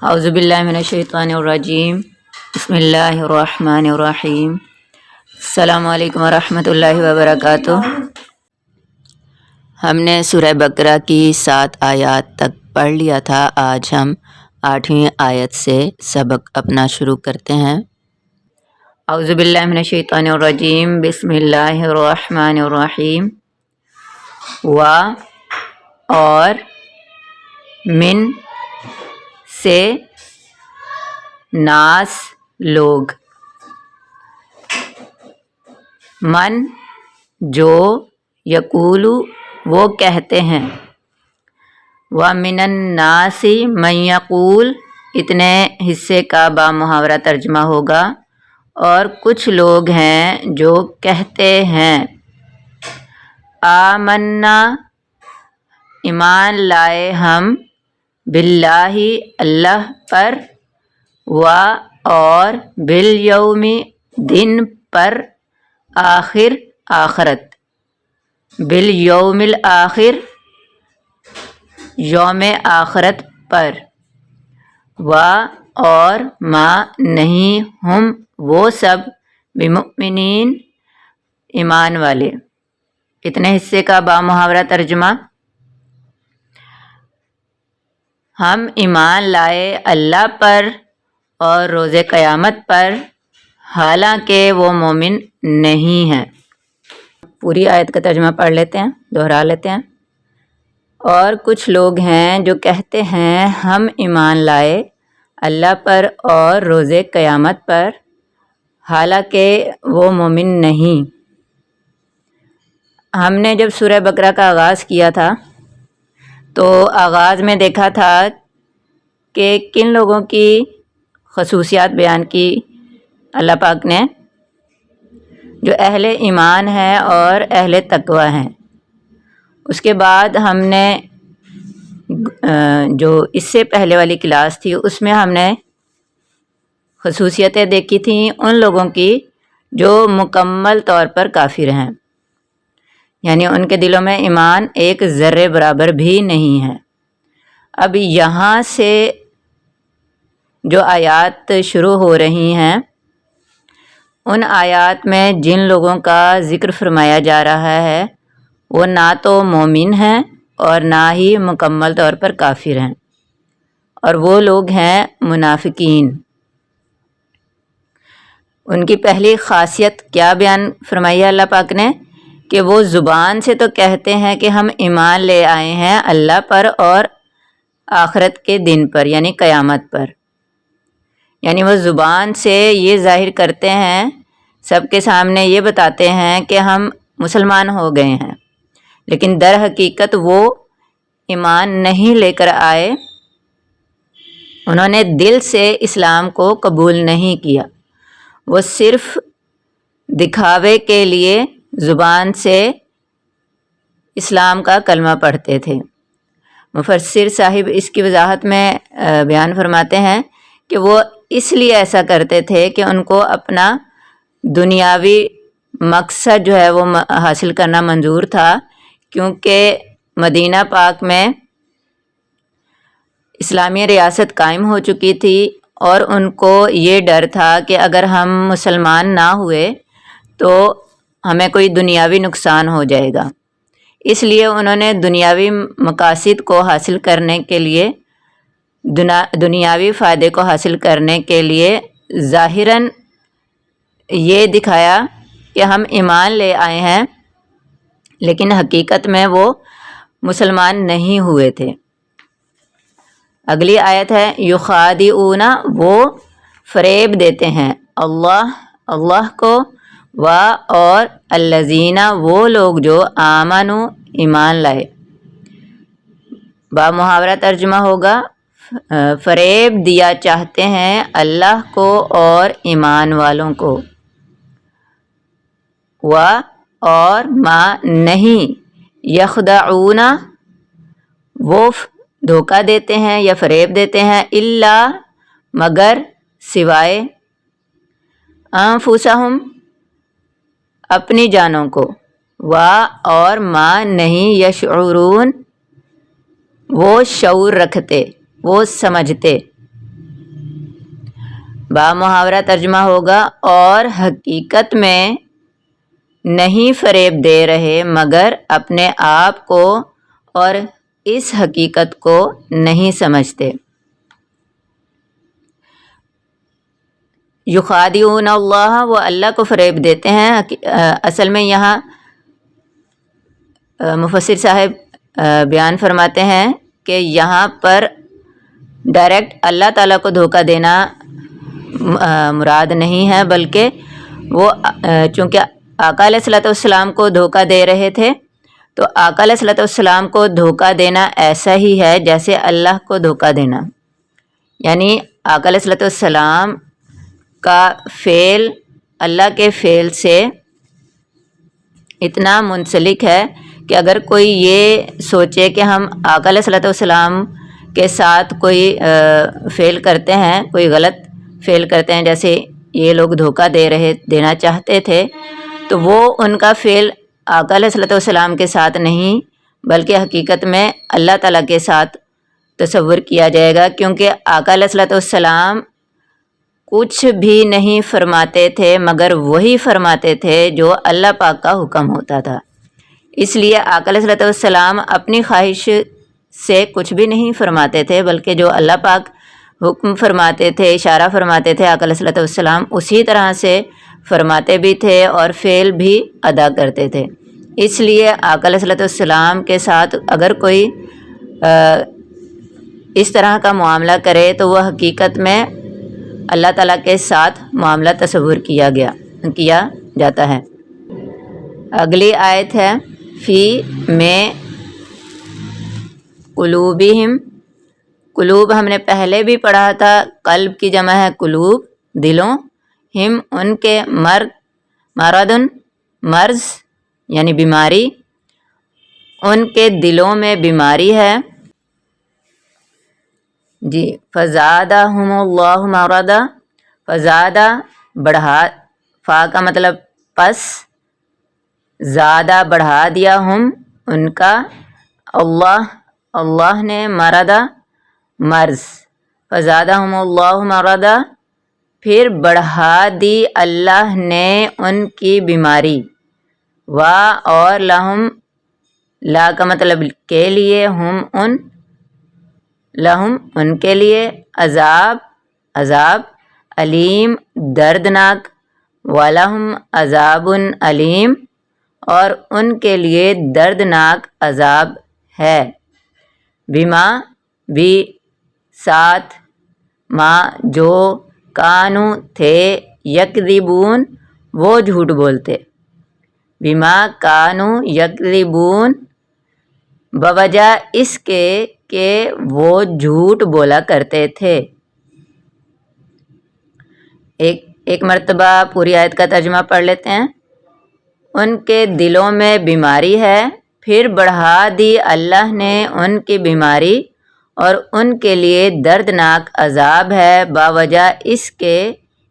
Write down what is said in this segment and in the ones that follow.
اعوذ باللہ من الشیطان الرجیم بسم اللہ الرحمن الرحیم السلام علیکم ورحمۃ اللہ وبرکاتہ۔ ہم نے سورہ بقرہ کی 7 آیات تک پڑھ لیا تھا۔ آج ہم 8ویں آیت سے سبق اپنا شروع کرتے ہیں۔ اعوذ باللہ من الشیطان الرجیم بسم اللہ الرحمن الرحیم۔ اور من سے ناس لوگ، من جو، یقولو وہ کہتے ہیں، وَمِنَ النَّاسِ مَن یقول اتنے حصے کا با محاورہ ترجمہ ہوگا، اور کچھ لوگ ہیں جو کہتے ہیں، آمنا ایمان لائے ہم، باللہ اللہ پر، اور بالیوم دن پر، آخر آخرت، بالیوم الآخر یوم آخرت پر، اور ما نہیں ہم وہ سب بمؤمنین ایمان والے۔ اتنے حصے کا با محاورہ ترجمہ، ہم ایمان لائے اللہ پر اور روز قیامت پر، حالانکہ وہ مومن نہیں ہیں۔ پوری آیت کا ترجمہ پڑھ لیتے ہیں، دہرا لیتے ہیں۔ اور کچھ لوگ ہیں جو کہتے ہیں ہم ایمان لائے اللہ پر اور روز قیامت پر، حالانکہ وہ مومن نہیں۔ ہم نے جب سورہ بقرہ کا آغاز کیا تھا تو آغاز میں دیکھا تھا کہ کن لوگوں کی خصوصیات بیان کی اللہ پاک نے، جو اہل ایمان ہیں اور اہل تقوی ہیں۔ اس کے بعد ہم نے جو اس سے پہلے والی کلاس تھی اس میں ہم نے خصوصیتیں دیکھی تھیں ان لوگوں کی جو مکمل طور پر کافر ہیں، یعنی ان کے دلوں میں ایمان ایک ذرے برابر بھی نہیں ہے۔ اب یہاں سے جو آیات شروع ہو رہی ہیں ان آیات میں جن لوگوں کا ذکر فرمایا جا رہا ہے وہ نہ تو مومن ہیں اور نہ ہی مکمل طور پر کافر ہیں، اور وہ لوگ ہیں منافقین۔ ان کی پہلی خاصیت کیا بیان فرمائی ہے اللہ پاک نے، کہ وہ زبان سے تو کہتے ہیں کہ ہم ایمان لے آئے ہیں اللہ پر اور آخرت کے دن پر، یعنی قیامت پر، یعنی وہ زبان سے یہ ظاہر کرتے ہیں، سب کے سامنے یہ بتاتے ہیں کہ ہم مسلمان ہو گئے ہیں، لیکن در حقیقت وہ ایمان نہیں لے کر آئے، انہوں نے دل سے اسلام کو قبول نہیں کیا، وہ صرف دکھاوے کے لیے زبان سے اسلام کا کلمہ پڑھتے تھے۔ مفسر صاحب اس کی وضاحت میں بیان فرماتے ہیں کہ وہ اس لیے ایسا کرتے تھے کہ ان کو اپنا دنیاوی مقصد جو ہے وہ حاصل کرنا منظور تھا، کیونکہ مدینہ پاک میں اسلامی ریاست قائم ہو چکی تھی اور ان کو یہ ڈر تھا کہ اگر ہم مسلمان نہ ہوئے تو ہمیں کوئی دنیاوی نقصان ہو جائے گا، اس لیے انہوں نے دنیاوی مقاصد کو حاصل کرنے کے لیے، دنیاوی فائدے کو حاصل کرنے کے لیے ظاہراً یہ دکھایا کہ ہم ایمان لے آئے ہیں، لیکن حقیقت میں وہ مسلمان نہیں ہوئے تھے۔ اگلی آیت ہے یخادعون، وہ فریب دیتے ہیں اللہ کو، اور الذین وہ لوگ جو آمنوا ایمان لائے۔ با محاورہ ترجمہ ہوگا فریب دیا چاہتے ہیں اللہ کو اور ایمان والوں کو، اور ما نہیں، یخدعون وہ دھوکہ دیتے ہیں یا فریب دیتے ہیں، الا مگر، سوائے، انفسہم اپنی جانوں کو، اور ما نہیں، یشعرون وہ شعور رکھتے، وہ سمجھتے، با محاورہ ترجمہ ہوگا اور حقیقت میں نہیں فریب دے رہے مگر اپنے آپ کو اور اس حقیقت کو نہیں سمجھتے۔ یخادعون اللہ، وہ اللہ کو فریب دیتے ہیں۔ اصل میں یہاں مفسر صاحب بیان فرماتے ہیں کہ یہاں پر ڈائریکٹ اللہ تعالیٰ کو دھوکہ دینا مراد نہیں ہے، بلکہ وہ چونکہ آقا علیہ الصلوۃ والسلام کو دھوکہ دے رہے تھے، تو آقا علیہ الصلوۃ والسلام کو دھوکہ دینا ایسا ہی ہے جیسے اللہ کو دھوکہ دینا، یعنی آقا علیہ الصلوۃ والسلام کا فعل اللہ کے فعل سے اتنا منسلک ہے کہ اگر کوئی یہ سوچے کہ ہم آقا علیہ الصلوۃ والسلام کے ساتھ کوئی فعل کرتے ہیں، کوئی غلط فعل کرتے ہیں، جیسے یہ لوگ دھوکہ دینا چاہتے تھے، تو وہ ان کا فعل آقا علیہ الصلوۃ والسلام کے ساتھ نہیں بلکہ حقیقت میں اللہ تعالیٰ کے ساتھ تصور کیا جائے گا، کیونکہ آقا علیہ الصلوۃ والسلام کچھ بھی نہیں فرماتے تھے مگر وہی فرماتے تھے جو اللہ پاک کا حکم ہوتا تھا۔ اس لیے آقا علیہ الصلوۃ والسلام اپنی خواہش سے کچھ بھی نہیں فرماتے تھے، بلکہ جو اللہ پاک حکم فرماتے تھے، اشارہ فرماتے تھے آقا علیہ الصلوۃ والسلام اسی طرح سے فرماتے بھی تھے اور فعل بھی ادا کرتے تھے۔ اس لیے آقا علیہ الصلوۃ والسلام کے ساتھ اگر کوئی اس طرح کا معاملہ کرے تو وہ حقیقت میں اللہ تعالیٰ کے ساتھ معاملہ تصور کیا جاتا ہے۔ اگلی آیت ہے فی میں قلوبہم، قلوب ہم نے پہلے بھی پڑھا تھا، قلب کی جمع ہے قلوب، دلوں، ہم ان کے مرضن مرض یعنی بیماری، ان کے دلوں میں بیماری ہے۔ جی فزادہم اللہ مرضا، فزادہ بڑھا، فا کا مطلب پس، زیادہ بڑھا دیا ہم ان کا، اللہ نے مرضا مرض، فزادہم اللہ مرضا پھر بڑھا دی اللہ نے ان کی بیماری، اور لہم لا کا مطلب کے لیے، ہم ان، لہم ان کے لیے، عذاب علیم دردناک، وَلَهُمْ عذاب علیم اور ان کے لیے دردناک عذاب ہے، بما بھی ساتھ، ما جو کانو تھے، یکذبون وہ جھوٹ بولتے، بما کانو یکذبون بوجہ اس کے کہ وہ جھوٹ بولا کرتے تھے۔ ایک مرتبہ پوری آیت کا ترجمہ پڑھ لیتے ہیں۔ ان کے دلوں میں بیماری ہے، پھر بڑھا دی اللہ نے ان کی بیماری اور ان کے لیے دردناک عذاب ہے باوجہ اس کے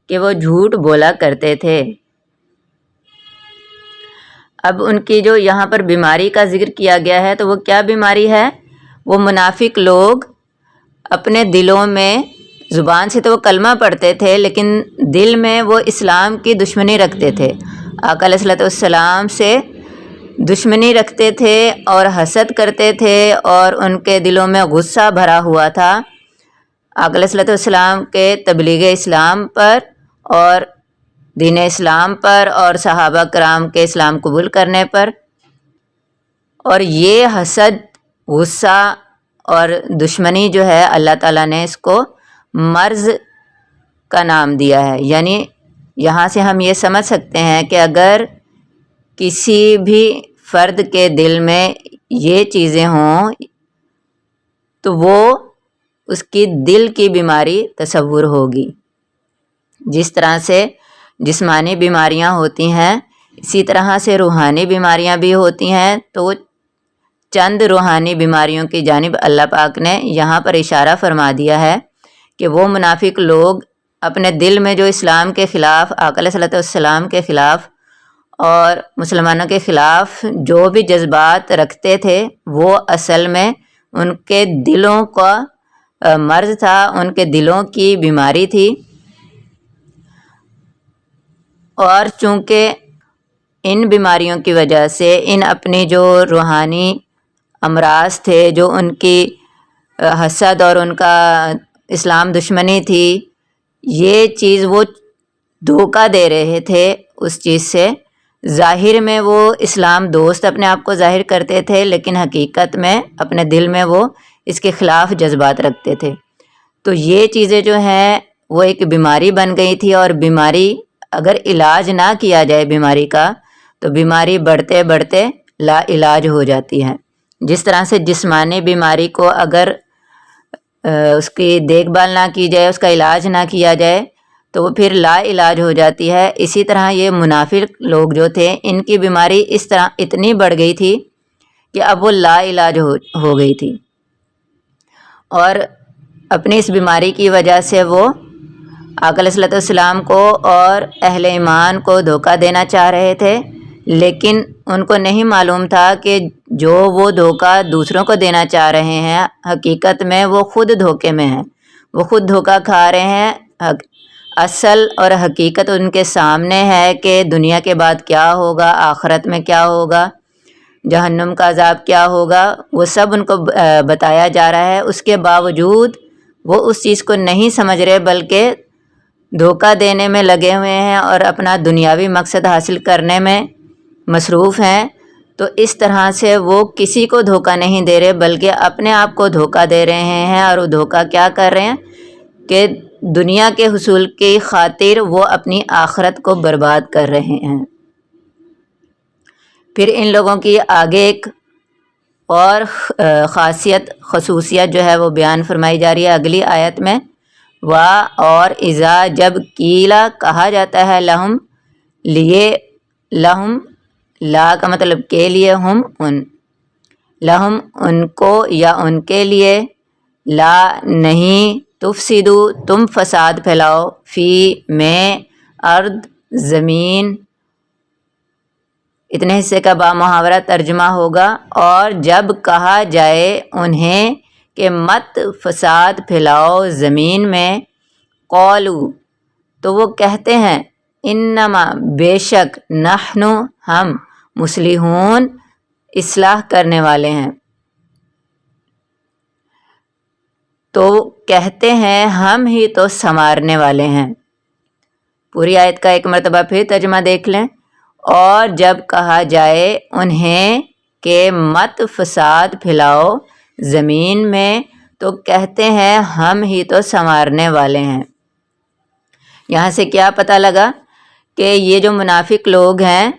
کہ وہ جھوٹ بولا کرتے تھے۔ اب ان کی جو یہاں پر بیماری کا ذکر کیا گیا ہے تو وہ کیا بیماری ہے؟ وہ منافق لوگ اپنے دلوں میں، زبان سے تو وہ کلمہ پڑھتے تھے لیکن دل میں وہ اسلام کی دشمنی رکھتے تھے، آقا علیہ الصلوۃ والسلام سے دشمنی رکھتے تھے اور حسد کرتے تھے اور ان کے دلوں میں غصہ بھرا ہوا تھا آقا علیہ الصلوۃ والسلام کے تبلیغ اسلام پر اور دین اسلام پر اور صحابہ کرام کے اسلام قبول کرنے پر، اور یہ حسد، غصہ اور دشمنی جو ہے اللہ تعالیٰ نے اس کو مرض کا نام دیا ہے۔ یعنی یہاں سے ہم یہ سمجھ سکتے ہیں کہ اگر کسی بھی فرد کے دل میں یہ چیزیں ہوں تو وہ اس کی دل کی بیماری تصور ہوگی۔ جس طرح سے جسمانی بیماریاں ہوتی ہیں اسی طرح سے روحانی بیماریاں بھی ہوتی ہیں، تو چند روحانی بیماریوں کی جانب اللہ پاک نے یہاں پر اشارہ فرما دیا ہے کہ وہ منافق لوگ اپنے دل میں جو اسلام کے خلاف، آقا علیہ الصلوۃ والسلام کے خلاف اور مسلمانوں کے خلاف جو بھی جذبات رکھتے تھے وہ اصل میں ان کے دلوں کا مرض تھا، ان کے دلوں کی بیماری تھی۔ اور چونکہ ان بیماریوں کی وجہ سے ان اپنی جو روحانی امراض تھے، جو ان کی حسد اور ان کا اسلام دشمنی تھی، یہ چیز وہ دھوکہ دے رہے تھے اس چیز سے۔ ظاہر میں وہ اسلام دوست اپنے آپ کو ظاہر کرتے تھے، لیکن حقیقت میں اپنے دل میں وہ اس کے خلاف جذبات رکھتے تھے۔ تو یہ چیزیں جو ہیں وہ ایک بیماری بن گئی تھی، اور بیماری اگر علاج نہ کیا جائے بیماری کا تو بیماری بڑھتے بڑھتے لا علاج ہو جاتی ہے۔ جس طرح سے جسمانی بیماری کو اگر اس کی دیکھ بھال نہ کی جائے، اس کا علاج نہ کیا جائے تو وہ پھر لا علاج ہو جاتی ہے، اسی طرح یہ منافق لوگ جو تھے ان کی بیماری اس طرح اتنی بڑھ گئی تھی کہ اب وہ لا علاج ہو گئی تھی، اور اپنی اس بیماری کی وجہ سے وہ آقا علیہ الصلوۃ والسلام کو اور اہل ایمان کو دھوکہ دینا چاہ رہے تھے، لیکن ان کو نہیں معلوم تھا کہ جو وہ دھوکہ دوسروں کو دینا چاہ رہے ہیں حقیقت میں وہ خود دھوکے میں ہیں، وہ خود دھوکہ کھا رہے ہیں۔ اصل اور حقیقت ان کے سامنے ہے کہ دنیا کے بعد کیا ہوگا، آخرت میں کیا ہوگا، جہنم کا عذاب کیا ہوگا، وہ سب ان کو بتایا جا رہا ہے۔ اس کے باوجود وہ اس چیز کو نہیں سمجھ رہے، بلکہ دھوکہ دینے میں لگے ہوئے ہیں اور اپنا دنیاوی مقصد حاصل کرنے میں مصروف ہیں۔ تو اس طرح سے وہ کسی کو دھوکہ نہیں دے رہے، بلکہ اپنے آپ کو دھوکہ دے رہے ہیں، اور وہ دھوکہ کیا کر رہے ہیں کہ دنیا کے حصول کی خاطر وہ اپنی آخرت کو برباد کر رہے ہیں۔ پھر ان لوگوں کی آگے ایک اور خصوصیت جو ہے وہ بیان فرمائی جا رہی ہے اگلی آیت میں، اور اذا جب قیلا کہا جاتا ہے لہم لیے، لہم لا کا مطلب کے لیے، ہم ان، لہم ان کو یا ان کے لیے، لا نہیں، تفسدو تم فساد پھیلاؤ، فی میں، ارض زمین، اتنے حصے کا بامحاورہ ترجمہ ہوگا۔ اور جب کہا جائے انہیں کہ مت فساد پھیلاؤ زمین میں، قولو تو وہ کہتے ہیں، انما بے شک، نحن ہم، مصلحون اصلاح کرنے والے ہیں، تو کہتے ہیں ہم ہی تو سنوارنے والے ہیں۔ پوری آیت کا ایک مرتبہ پھر ترجمہ دیکھ لیں۔ اور جب کہا جائے انہیں کہ مت فساد پھیلاؤ زمین میں، تو کہتے ہیں ہم ہی تو سنوارنے والے ہیں۔ یہاں سے کیا پتہ لگا کہ یہ جو منافق لوگ ہیں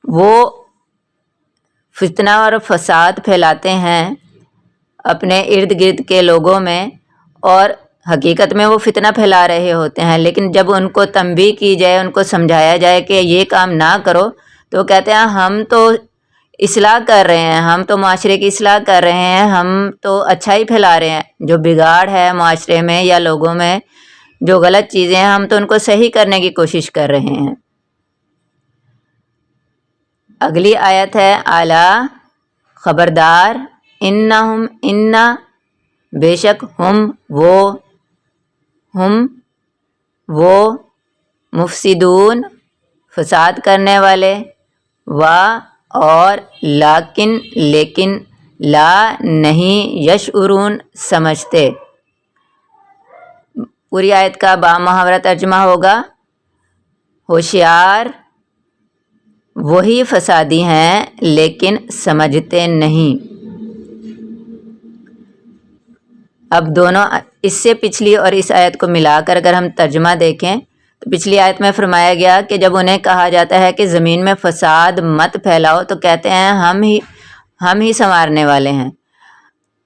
وہ فتنہ اور فساد پھیلاتے ہیں اپنے ارد گرد کے لوگوں میں، اور حقیقت میں وہ فتنہ پھیلا رہے ہوتے ہیں، لیکن جب ان کو تنبیہ کی جائے، ان کو سمجھایا جائے کہ یہ کام نہ کرو، تو کہتے ہیں ہم تو اصلاح کر رہے ہیں، ہم تو معاشرے کی اصلاح کر رہے ہیں، ہم تو اچھائی پھیلا رہے ہیں، جو بگاڑ ہے معاشرے میں یا لوگوں میں، جو غلط چیزیں ہیں ہم تو ان کو صحیح کرنے کی کوشش کر رہے ہیں۔ اگلی آیت ہے اعلیٰ، خبردار، انہم، انا بے شک، ہم وہ مفسدون فساد کرنے والے، اور لیکن لا نہیں، یشعرون سمجھتے۔ پوری آیت کا بامحاورہ ترجمہ ہوگا، ہوشیار وہی فسادی ہیں لیکن سمجھتے نہیں۔ اب دونوں، اس سے پچھلی اور اس آیت کو ملا کر اگر ہم ترجمہ دیکھیں تو پچھلی آیت میں فرمایا گیا کہ جب انہیں کہا جاتا ہے کہ زمین میں فساد مت پھیلاؤ، تو کہتے ہیں ہم ہی سنوارنے والے ہیں،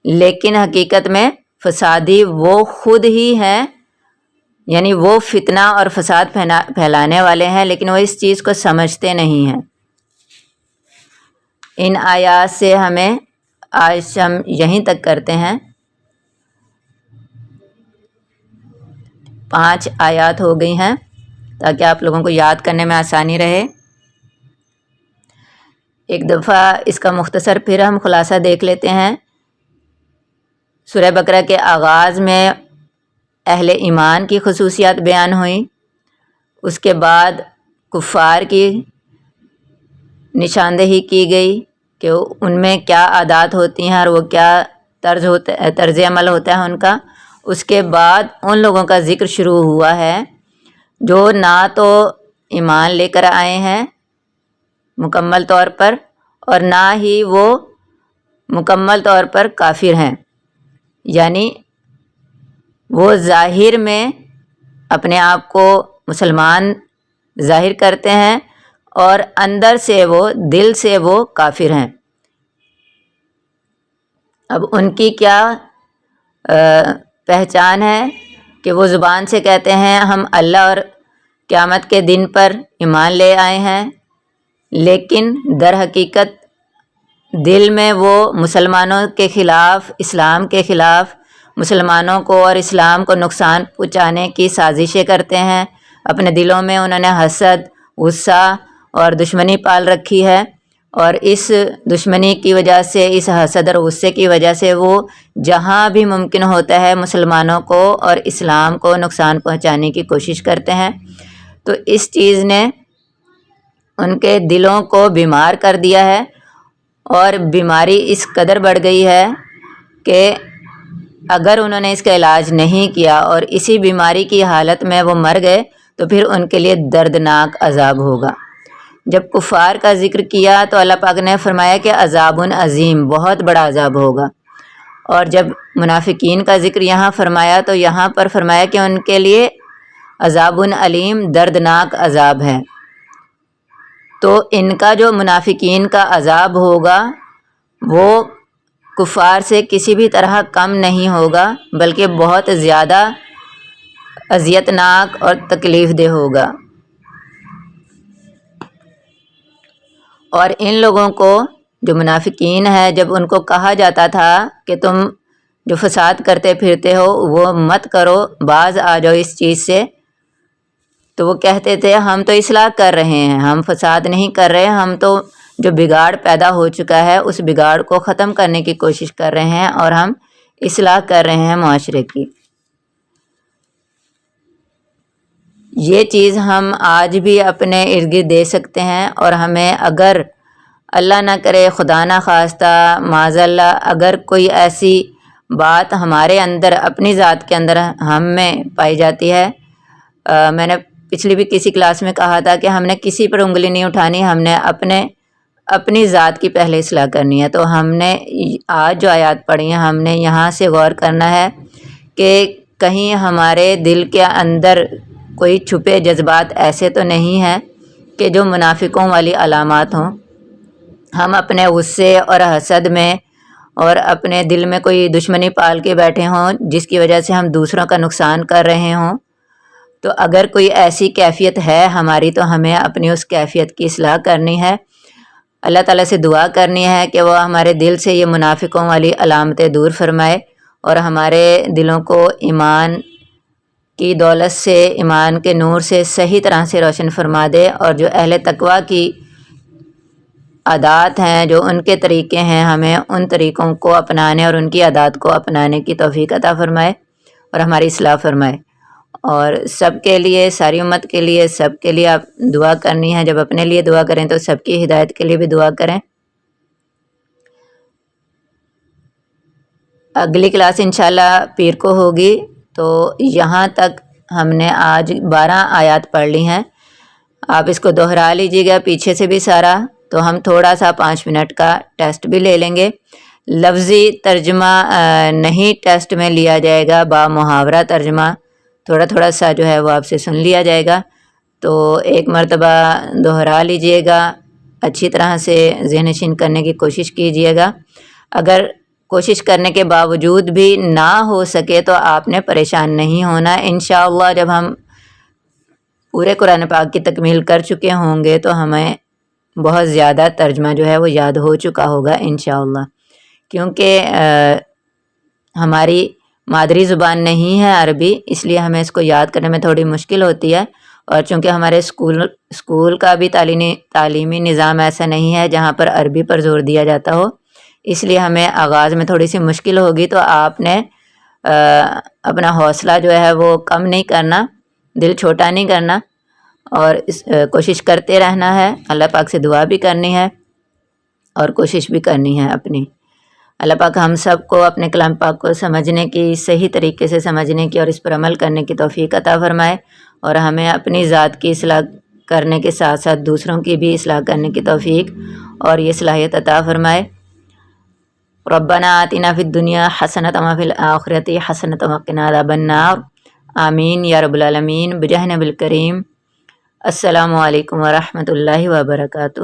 لیکن حقیقت میں فسادی وہ خود ہی ہیں، یعنی وہ فتنہ اور فساد پھیلانے والے ہیں، لیکن وہ اس چیز کو سمجھتے نہیں ہیں۔ ان آیات سے ہمیں آج ہم یہیں تک کرتے ہیں، 5 آیات ہو گئی ہیں تاکہ آپ لوگوں کو یاد کرنے میں آسانی رہے۔ ایک دفعہ اس کا مختصر پھر ہم خلاصہ دیکھ لیتے ہیں۔ سورہ بقرہ کے آغاز میں اہل ایمان کی خصوصیات بیان ہوئیں، اس کے بعد کفار کی نشاندہی کی گئی کہ ان میں کیا عادات ہوتی ہیں اور وہ کیا طرز عمل ہوتا ہے ان کا. اس کے بعد ان لوگوں کا ذکر شروع ہوا ہے جو نہ تو ایمان لے کر آئے ہیں مکمل طور پر اور نہ ہی وہ مکمل طور پر کافر ہیں. یعنی وہ ظاہر میں اپنے آپ کو مسلمان ظاہر کرتے ہیں اور اندر سے وہ دل سے وہ کافر ہیں. اب ان کی کیا پہچان ہے کہ وہ زبان سے کہتے ہیں ہم اللہ اور قیامت کے دن پر ایمان لے آئے ہیں، لیکن در حقیقت دل میں وہ مسلمانوں کے خلاف، اسلام کے خلاف، مسلمانوں کو اور اسلام کو نقصان پہنچانے کی سازشیں کرتے ہیں. اپنے دلوں میں انہوں نے حسد، غصہ اور دشمنی پال رکھی ہے، اور اس دشمنی کی وجہ سے، اس حسد اور غصے کی وجہ سے وہ جہاں بھی ممکن ہوتا ہے مسلمانوں کو اور اسلام کو نقصان پہنچانے کی کوشش کرتے ہیں. تو اس چیز نے ان کے دلوں کو بیمار کر دیا ہے، اور بیماری اس قدر بڑھ گئی ہے کہ اگر انہوں نے اس کا علاج نہیں کیا اور اسی بیماری کی حالت میں وہ مر گئے تو پھر ان کے لیے دردناک عذاب ہوگا. جب کفار کا ذکر کیا تو اللہ پاک نے فرمایا کہ عذاب عظیم، بہت بڑا عذاب ہوگا. اور جب منافقین کا ذکر یہاں فرمایا تو یہاں پر فرمایا کہ ان کے لیے عذاب علیم، دردناک عذاب ہے. تو ان کا جو منافقین کا عذاب ہوگا وہ کفار سے کسی بھی طرح کم نہیں ہوگا، بلکہ بہت زیادہ اذیت ناک اور تکلیف دہ ہوگا. اور ان لوگوں کو جو منافقین ہیں، جب ان کو کہا جاتا تھا کہ تم جو فساد کرتے پھرتے ہو وہ مت کرو، باز آ جاؤ اس چیز سے، تو وہ کہتے تھے ہم تو اصلاح کر رہے ہیں، ہم فساد نہیں کر رہے، ہم تو جو بگاڑ پیدا ہو چکا ہے اس بگاڑ کو ختم کرنے کی کوشش کر رہے ہیں اور ہم اصلاح کر رہے ہیں معاشرے کی. یہ چیز ہم آج بھی اپنے ارد گرد دے سکتے ہیں، اور ہمیں اگر اللہ نہ کرے، خدا نہ خواستہ، معاذ اللہ، اگر کوئی ایسی بات ہمارے اندر، اپنی ذات کے اندر ہم میں پائی جاتی ہے، میں نے پچھلی بھی کسی کلاس میں کہا تھا کہ ہم نے کسی پر انگلی نہیں اٹھانی، ہم نے اپنی ذات کی پہلے اصلاح کرنی ہے. تو ہم نے آج جو آیات پڑھی ہیں ہم نے یہاں سے غور کرنا ہے کہ کہیں ہمارے دل کے اندر کوئی چھپے جذبات ایسے تو نہیں ہیں کہ جو منافقوں والی علامات ہوں. ہم اپنے غصے اور حسد میں اور اپنے دل میں کوئی دشمنی پال کے بیٹھے ہوں جس کی وجہ سے ہم دوسروں کا نقصان کر رہے ہوں. تو اگر کوئی ایسی کیفیت ہے ہماری تو ہمیں اپنی اس کیفیت کی اصلاح کرنی ہے، اللہ تعالیٰ سے دعا کرنی ہے کہ وہ ہمارے دل سے یہ منافقوں والی علامتیں دور فرمائے اور ہمارے دلوں کو ایمان کی دولت سے، ایمان کے نور سے صحیح طرح سے روشن فرما دے، اور جو اہل تقویٰ کی عادات ہیں، جو ان کے طریقے ہیں، ہمیں ان طریقوں کو اپنانے اور ان کی عادات کو اپنانے کی توفیق عطا فرمائے اور ہماری اصلاح فرمائے. اور سب کے لیے، ساری امت کے لیے، سب کے لیے آپ دعا کرنی ہے. جب اپنے لیے دعا کریں تو سب کی ہدایت کے لیے بھی دعا کریں. اگلی کلاس انشاءاللہ پیر کو ہوگی. تو یہاں تک ہم نے آج 12 آیات پڑھ لی ہیں. آپ اس کو دہرا لیجیے گا پیچھے سے بھی سارا، تو ہم تھوڑا سا 5 منٹ کا ٹیسٹ بھی لے لیں گے. لفظی ترجمہ نہیں ٹیسٹ میں لیا جائے گا، با محاورہ ترجمہ تھوڑا تھوڑا سا جو ہے وہ آپ سے سن لیا جائے گا. تو ایک مرتبہ دہرا لیجیے گا، اچھی طرح سے ذہن نشین کرنے کی کوشش کیجیے گا. اگر کوشش کرنے کے باوجود بھی نہ ہو سکے تو آپ نے پریشان نہیں ہونا. انشاءاللہ جب ہم پورے قرآن پاک کی تکمیل کر چکے ہوں گے تو ہمیں بہت زیادہ ترجمہ جو ہے وہ یاد ہو چکا ہوگا انشاءاللہ. کیونکہ ہماری مادری زبان نہیں ہے عربی، اس لیے ہمیں اس کو یاد کرنے میں تھوڑی مشکل ہوتی ہے. اور چونکہ ہمارے اسکول کا بھی تعلیمی نظام ایسا نہیں ہے جہاں پر عربی پر زور دیا جاتا ہو، اس لیے ہمیں آغاز میں تھوڑی سی مشکل ہوگی. تو آپ نے اپنا حوصلہ جو ہے وہ کم نہیں کرنا، دل چھوٹا نہیں کرنا، اور کوشش کرتے رہنا ہے، اللہ پاک سے دعا بھی کرنی ہے اور کوشش بھی کرنی ہے اپنی۔ اللہ پاک ہم سب کو اپنے کلام پاک کو سمجھنے کی، صحیح طریقے سے سمجھنے کی اور اس پر عمل کرنے کی توفیق عطا فرمائے، اور ہمیں اپنی ذات کی اصلاح کرنے کے ساتھ ساتھ دوسروں کی بھی اصلاح کرنے کی توفیق اور یہ صلاحیت عطا فرمائے۔ ربنا آتنا فی الدنیا حسنۃ وفی الآخرۃ حسنۃ وقنا عذاب النار، آمین یا رب العالمین، بجاہ نبی الکریم۔ السلام علیکم ورحمۃ اللہ وبرکاتہ۔